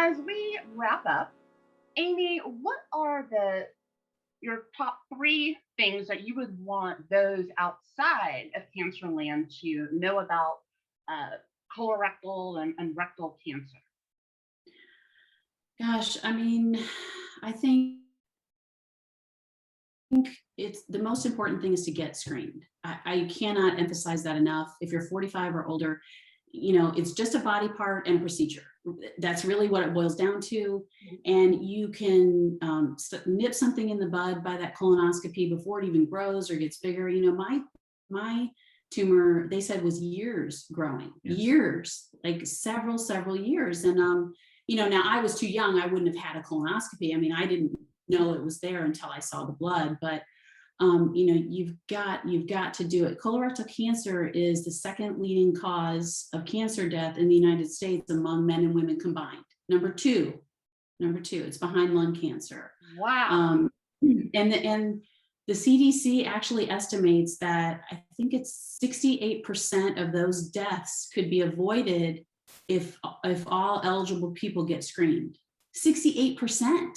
as we wrap up, Amy, what are your top three things that you would want those outside of Cancerland to know about uh, colorectal and rectal cancer? Gosh, I mean, I think it's the most important thing is to get screened. I cannot emphasize that enough. If you're 45 or older, it's just a body part and a procedure. That's really what it boils down to. And you can nip something in the bud by that colonoscopy before it even grows or gets bigger. My tumor, they said, was years growing. Yes. Years, like several years. And now I was too young. I wouldn't have had a colonoscopy. I mean, I didn't know it was there until I saw the blood, but you've got to do it. Colorectal cancer is the second leading cause of cancer death in the United States among men and women combined. Number two, it's behind lung cancer. Wow. And the CDC actually estimates that I think it's 68% of those deaths could be avoided if all eligible people get screened. 68%.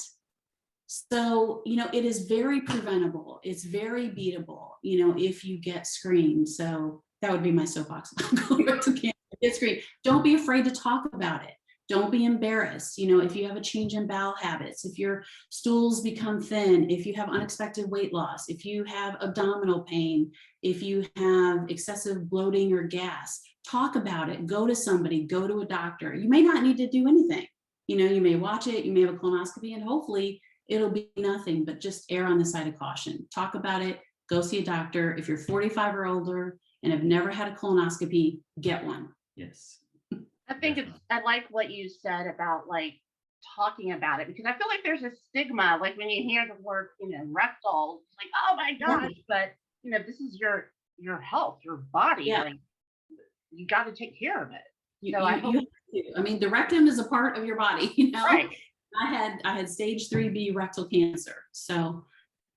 So, it is very preventable. It's very beatable, if you get screened. So that would be my soapbox about colorectal cancer. Get screened. Don't be afraid to talk about it. Don't be embarrassed. If you have a change in bowel habits, if your stools become thin, if you have unexpected weight loss, if you have abdominal pain, if you have excessive bloating or gas, talk about it. Go to somebody, go to a doctor. You may not need to do anything. You may watch it, you may have a colonoscopy, and hopefully it'll be nothing, but just err on the side of caution. Talk about it, go see a doctor. If you're 45 or older and have never had a colonoscopy, get one. Yes. I like what you said about like talking about it, because I feel like there's a stigma, like when you hear the word, rectal, it's like, oh my gosh, but this is your health, your body. Yeah. Like you got to take care of it. I mean, the rectum is a part of your body, Right. I had stage 3B rectal cancer. So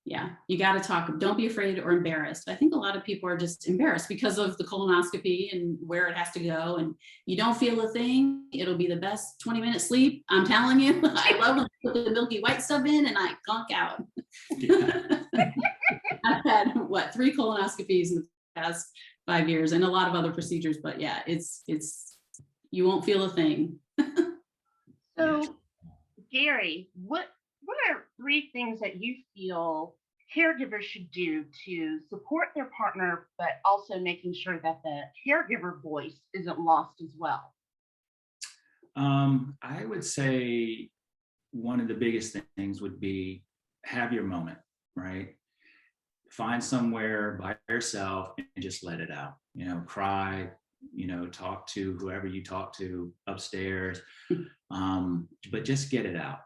yeah, you got to talk. Don't be afraid or embarrassed. I think a lot of people are just embarrassed because of the colonoscopy and where it has to go. And you don't feel a thing. It'll be the best 20-minute sleep. I'm telling you, I love when I put the milky white stuff in and I conk out. Yeah. I've had 3 colonoscopies in the past 5 years and a lot of other procedures, but yeah, it's you won't feel a thing. So Garry, what are 3 things that you feel caregivers should do to support their partner, but also making sure that the caregiver voice isn't lost as well? I would say one of the biggest things would be have your moment, right? Find somewhere by yourself and just let it out. Cry, talk to whoever you talk to upstairs, but just get it out.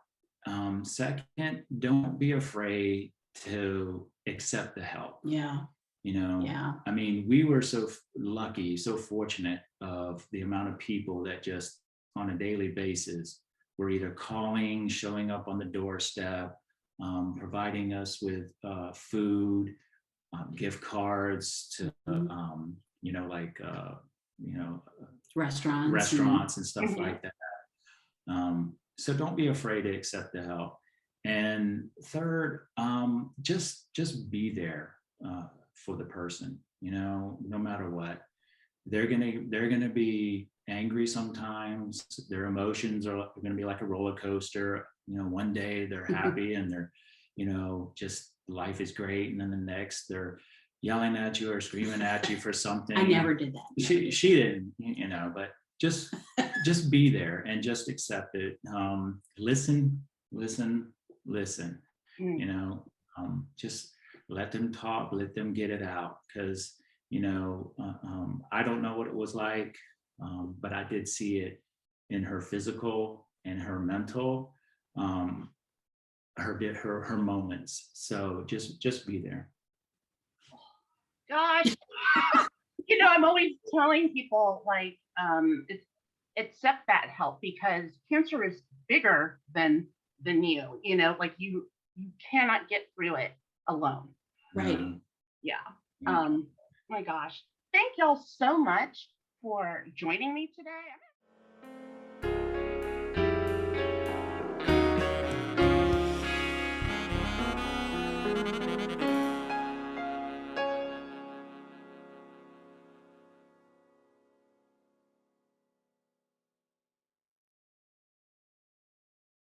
Second, don't be afraid to accept the help. Yeah. I mean, we were so lucky, so fortunate of the amount of people that just on a daily basis were either calling, showing up on the doorstep, providing us with food, gift cards to, restaurants and stuff like that. So don't be afraid to accept the help. And third, just be there for the person. No matter what, they're gonna be angry sometimes. Their emotions are gonna be like a roller coaster. One day they're happy and they're, just life is great, and then the next they're yelling at you or screaming at you for something. I never did that. She didn't, but just be there and just accept it. Listen. Just let them talk, let them get it out, because I don't know what it was like, but I did see it in her physical and her mental, her moments. So just be there. Gosh, I'm always telling people like accept that help, because cancer is bigger than you. Like you cannot get through it alone. Right. Yeah. My gosh, thank y'all so much for joining me today.